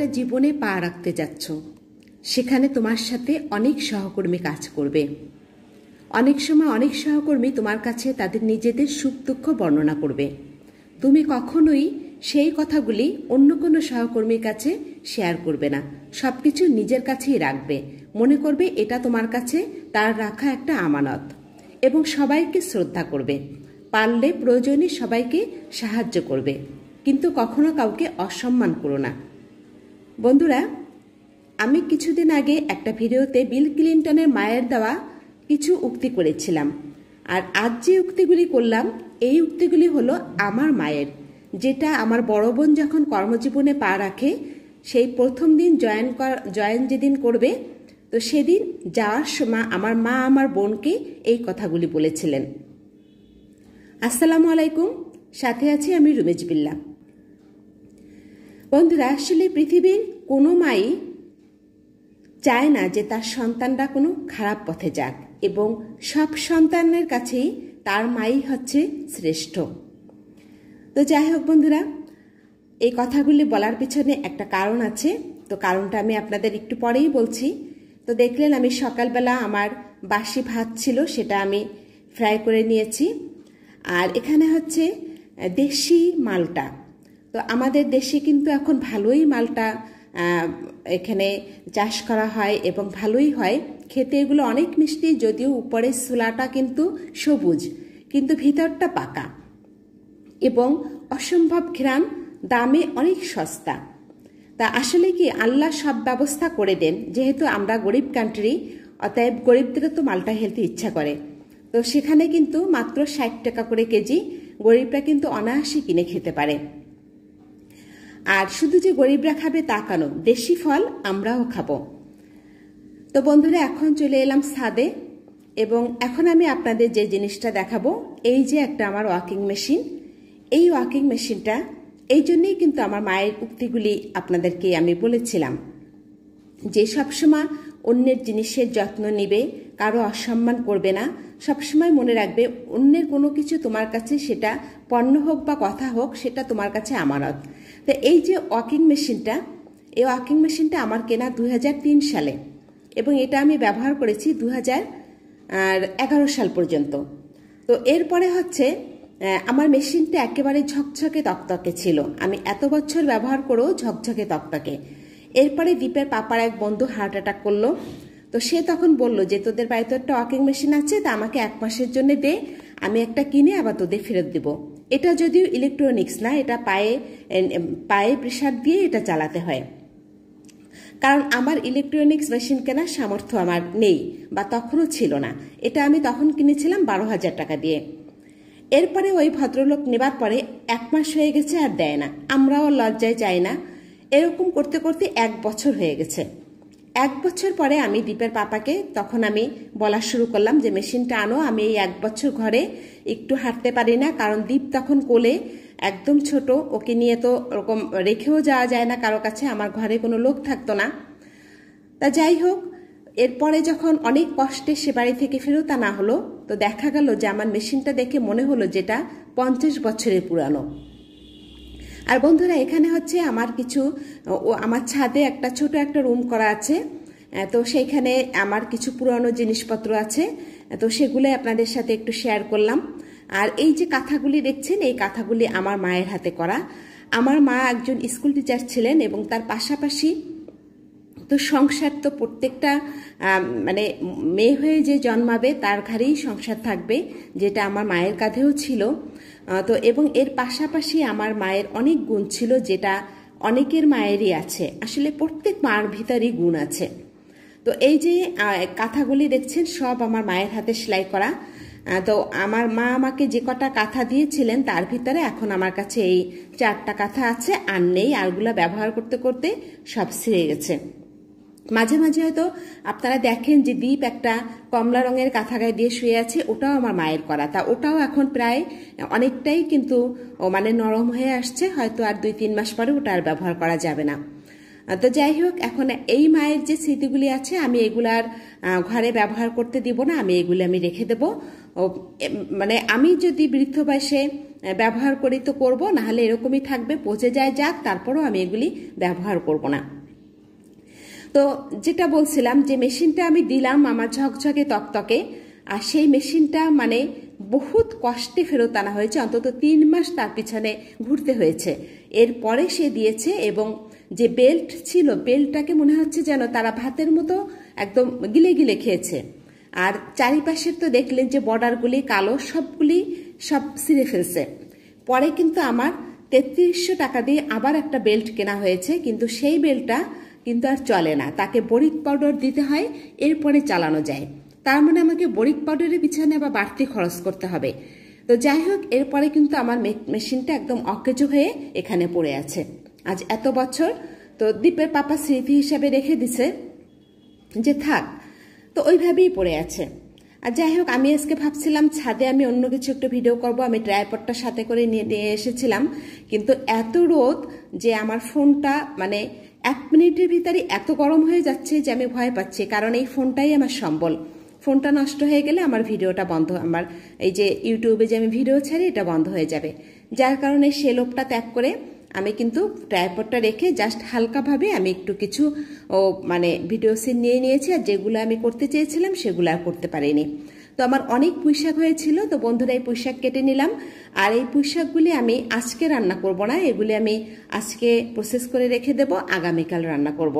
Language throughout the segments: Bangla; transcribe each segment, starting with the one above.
একটা জীবনে পা রাখতে যাচ্ছ, সেখানে তোমার সাথে অনেক সহকর্মী কাজ করবে। অনেক সময় অনেক সহকর্মী তোমার কাছে তাদের নিজেদের সুখ দুঃখ বর্ণনা করবে। তুমি কখনোই সেই কথাগুলি অন্য কোনো সহকর্মীর কাছে শেয়ার করবে না, সব কিছু নিজের কাছেই রাখবে। মনে করবে এটা তোমার কাছে তার রাখা একটা আমানত, এবং সবাইকে শ্রদ্ধা করবে। পারলে প্রয়োজনে সবাইকে সাহায্য করবে, কিন্তু কখনো কাউকে অসম্মান করো না। বন্ধুরা, আমি কিছুদিন আগে একটা ভিডিওতে বিল ক্লিনটনের মায়ের দেওয়া কিছু উক্তি করেছিলাম, আর আজ যে উক্তিগুলি করলাম এই উক্তিগুলি হলো আমার মায়ের, যেটা আমার বড় বোন যখন কর্মজীবনে পা রাখে সেই প্রথম দিন জয়েন যেদিন করবে, তো সেদিন যাওয়ার সময় আমার মা আমার বোনকে এই কথাগুলি বলেছিলেন। আসসালামু আলাইকুম, সাথে আছি আমি রুমেজ বিল্লা। বন্ধুরা, আসলে পৃথিবীর কোনো মাই চায় না যে তার সন্তানরা কোনো খারাপ পথে যাক, এবং সব সন্তানের কাছেই তার মাই হচ্ছে শ্রেষ্ঠ। তো যাই হোক বন্ধুরা, এই কথাগুলি বলার পিছনে একটা কারণ আছে, তো কারণটা আমি আপনাদের একটু পরেই বলছি। তো দেখলেন আমি সকালবেলা আমার বাসি ভাত ছিল, সেটা আমি ফ্রাই করে নিয়েছি। আর এখানে হচ্ছে দেশি মালটা। তো আমাদের দেশে কিন্তু এখন ভালোই মালটা এখানে চাষ করা হয় এবং ভালোই হয় খেতে। এগুলো অনেক মিষ্টি, যদিও উপরের ছোলাটা কিন্তু সবুজ কিন্তু ভিতরটা পাকা, এবং অসম্ভব ঘ্রাণ, দামে অনেক সস্তা। তা আসলে কি আল্লাহ সব ব্যবস্থা করে দেন, যেহেতু আমরা গরিব কান্ট্রি, অতএব গরিবদেরও তো মালটা হেলতে ইচ্ছা করে। তো সেখানে কিন্তু মাত্র 60 টাকা করে কেজি, গরিবরা কিন্তু অনায়াসে কিনে খেতে পারে। আর শুধু যে গরিবরা খাবে তা কেন, দেশি ফল আমরাও খাবো। তো বন্ধুরা, এখন চলে এলাম ছাদে, এবং এখন আমি আপনাদের যে জিনিসটা দেখাবো, এই যে একটা আমার ওয়াকিং মেশিন। এই ওয়াকিং মেশিনটা এই জন্যই কিন্তু আমার মায়ের উক্তিগুলি আপনাদেরকে আমি বলেছিলাম, যে সবসময় অন্যের জিনিসের যত্ন নিবে, কারো অসম্মান করবে না। সবসময় মনে রাখবে অন্যের কোনো কিছু তোমার কাছে, সেটা পণ্য হোক বা কথা হোক, সেটা তোমার কাছে আমানত। তো এই যে ওয়াকিং মেশিনটা, এই ওয়াকিং মেশিনটা আমার কেনা 2003 সালে, এবং এটা আমি ব্যবহার করেছি 2011 সাল পর্যন্ত। তো এরপরে হচ্ছে আমার মেশিনটা একেবারে ঝকঝকে তকতকে ছিল, আমি এত বছর ব্যবহার করেও ঝকঝকে তকতকে। এরপরে দীপের পাপার এক বন্ধু হার্ট অ্যাটাক করলো। তো সে তখন বলল যে তোদের বাড়িতে একটা ওয়াকিং মেশিন আছে, তা আমাকে 1 মাসের জন্য দে, আমি একটা কিনে আবার তোদের ফেরত দেব। এটা যদিও ইলেকট্রনিক্স না, এটা পায়ে প্রেসার দিয়ে এটা চালাতে হয়, কারণ আমার ইলেকট্রনিক্স মেশিন কেনার সামর্থ্য আমার নেই, বা তখনও ছিল না। এটা আমি তখন কিনেছিলাম 12,000 টাকা দিয়ে। এরপরে ওই ভদ্রলোক নেবার পরে 1 মাস হয়ে গেছে আর দেয় না, আমরাও লজ্জায় চাই না। এরকম করতে করতে 1 বছর হয়ে গেছে। 1 বছর পরে আমি দীপের পাপাকে তখন আমি বলা শুরু করলাম যে মেশিনটা আনো, আমি এই 1 বছর ঘরে একটু হাঁটতে পারি না, কারণ দীপ তখন কোলে একদম ছোট, ওকে নিয়ে তো ওরকম রেখেও যাওয়া যায় না কারো কাছে, আমার ঘরে কোনো লোক থাকতো না। তা যাই হোক, এরপরে যখন অনেক কষ্টে সে বাড়ি থেকে ফেরত আনা হলো, তো দেখা গেল যে আমার মেশিনটা দেখে মনে হলো যেটা 50 বছরের পুরানো। আর বন্ধুরা, এখানে হচ্ছে আমার কিছু, আমার ছাদে একটা ছোট একটা রুম করা আছে, তো সেইখানে আমার কিছু পুরানো জিনিসপত্র আছে, তো সেগুলো আপনাদের সাথে একটু শেয়ার করলাম। আর এই যে কাঁথাগুলি দেখছেন, এই কাঁথাগুলি আমার মায়ের হাতে করা। আমার মা একজন স্কুল টিচার ছিলেন, এবং তার পাশাপাশি তো সংসার তো প্রত্যেকটা মানে মেয়ে হয়ে যে জন্মাবে তার ঘরেই সংসার থাকবে, যেটা আমার মায়ের কাঁধেও ছিল। তো এবং এর পাশাপাশি আমার মায়ের অনেক গুণ ছিল, যেটা অনেকের মায়েরই আছে। আসলে প্রত্যেক মার ভিতরই গুণ আছে। তো এই যে কাঁথাগুলি দেখছেন, সব আমার মায়ের হাতে সেলাই করা। তো আমার মা আমাকে যে কটা কাঁথা দিয়েছিলেন তার ভিতরে এখন আমার কাছে এই 4টা কাঁথা আছে, আর নেই। আরগুলা ব্যবহার করতে করতে সব ছিঁড়ে গেছে। মাঝে মাঝে হয়তো আপনারা দেখেন যে দীপ একটা কমলা রঙের কাঁথা গায়ে দিয়ে শুয়ে আছে, ওটাও আমার মায়ের করা। তা ওটাও এখন প্রায় অনেকটাই কিন্তু মানে নরম হয়ে আসছে, হয়তো আর 2-3 মাস পরে ওটা আর ব্যবহার করা যাবে না। তো যাই হোক, এখন এই মায়ের যে স্মৃতিগুলি আছে আমি এগুলার ঘরে ব্যবহার করতে দিব না, আমি এগুলি আমি রেখে দেব। মানে আমি যদি বৃদ্ধ বয়সে ব্যবহার করি তো করবো, নাহলে এরকমই থাকবে, পচে যায় যাক, তারপরও আমি এগুলি ব্যবহার করব না। তো যেটা বলছিলাম যে মেশিনটা আমি দিলাম আমার ঝকঝকে তকতকে, আর সেই মেশিনটা মানে বহুত কষ্টে ফেরত আনা হয়েছে, অন্তত 3 মাস তার পিছনে ঘুরতে হয়েছে। এরপরে সে দিয়েছে, এবং যে বেল্ট ছিল বেল্টটাকে মনে হচ্ছে যেন তারা ভাতের মতো একদম গিলে গিলে খেয়েছে। আর চারিপাশের তো দেখলেন যে বর্ডারগুলি কালো, সব ছিঁড়ে ফেলছে। পরে কিন্তু আমার 3300 টাকা দিয়ে আবার একটা বেল্ট কেনা হয়েছে, কিন্তু সেই বেল্টটা কিন্তু আর চলে না, তাকে বরিক পাউডার দিতে হয়, এরপরে চালানো যায়। তার মানে আমাকে বরিক পাউডারের পিছনে আবার বাড়তি খরচ করতে হবে। তো যাই হোক, এরপরে কিন্তু আমার মেশিনটা একদম অকেজো হয়ে এখানে পড়ে আছে আজ এত বছর। তো দীপের পাপা স্মৃতি হিসাবে রেখে দিছে যে থাক, তো ওইভাবেই পড়ে আছে। আর যাই হোক, আমি আজকে ভাবছিলাম ছাদে আমি অন্য কিছু একটু ভিডিও করব, আমি ট্রাইপডটা সাথে করে নিয়ে এসেছিলাম, কিন্তু এত রোদ যে আমার ফোনটা মানে 1 মিনিটের ভিতরে এত গরম হয়ে যাচ্ছে যে আমি ভয় পাচ্ছি, কারণ এই ফোনটাই আমার সম্বল। ফোনটা নষ্ট হয়ে গেলে আমার ভিডিওটা বন্ধ, আমার এই যে ইউটিউবে যে আমি ভিডিও ছাড়ি এটা বন্ধ হয়ে যাবে। যার কারণে সে লোভটা ত্যাগ করে আমি কিন্তু ট্রাইপডটা রেখে জাস্ট হালকাভাবে আমি একটু কিছু মানে ভিডিও সিন নিয়ে নিয়েছি, আর যেগুলো আমি করতে চেয়েছিলাম সেগুলো আর করতে পারিনি। তো আমার অনেক পুঁইশাক হয়েছিল, তো বন্ধুরা এই পুঁইশাক কেটে নিলাম। আর এই পুঁইশাকগুলি আমি আজকে রান্না করব না, এগুলি আমি আজকে প্রসেস করে রেখে দেব, আগামীকাল রান্না করব।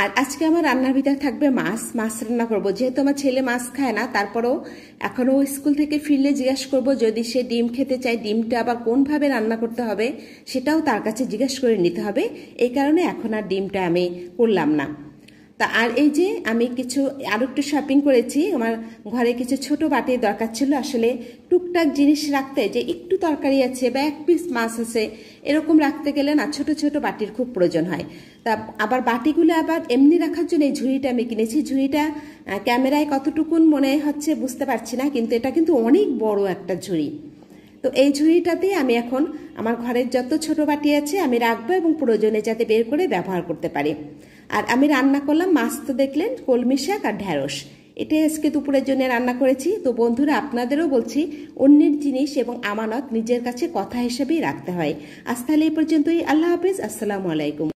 আর আজকে আমার রান্নার ভিতরে থাকবে মাছ রান্না করব। যেহেতু আমার ছেলে মাছ খায় না, তারপরেও এখনও স্কুল থেকে ফিরলে জিজ্ঞেস করব, যদি সে ডিম খেতে চায় ডিমটা আবার কোনভাবে রান্না করতে হবে সেটাও তার কাছে জিজ্ঞেস করে নিতে হবে। এই কারণে এখন আর ডিমটা আমি করলাম না। তা আর এই যে আমি কিছু আরো একটু শপিং করেছি, আমার ঘরে কিছু ছোট বাটির দরকার ছিল, আসলে টুকটাক জিনিস রাখতে, যে একটু তরকারি আছে বা 1 পিস মাছ আছে এরকম রাখতে গেলে না ছোট ছোট বাটির খুব প্রয়োজন হয়। তা আবার বাটিগুলো আবার এমনি রাখার জন্য এই ঝুড়িটা আমি কিনেছি। ঝুড়িটা ক্যামেরায় কতটুকুন মনে হচ্ছে বুঝতে পারছি না, কিন্তু এটা কিন্তু অনেক বড় একটা ঝুড়ি। তো এই ঝুড়িটাতেই আমি এখন আমার ঘরের যত ছোট বাটি আছে আমি রাখবো, এবং প্রয়োজনে যাতে বের করে ব্যবহার করতে পারি। আর আমি রান্না করলাম মাছ, তো দেখলেন কলমি শাক আর ঢেঁড়স, এটাই আজকে দুপুরের জন্য রান্না করেছি। তো বন্ধুরা, আপনাদেরও বলছি অন্যের জিনিস এবং আমানত নিজের কাছে কথা হিসেবেই রাখতে হয়। আজ তাহলে এই পর্যন্তই। আল্লাহ হাফেজ, আসসালামু আলাইকুম।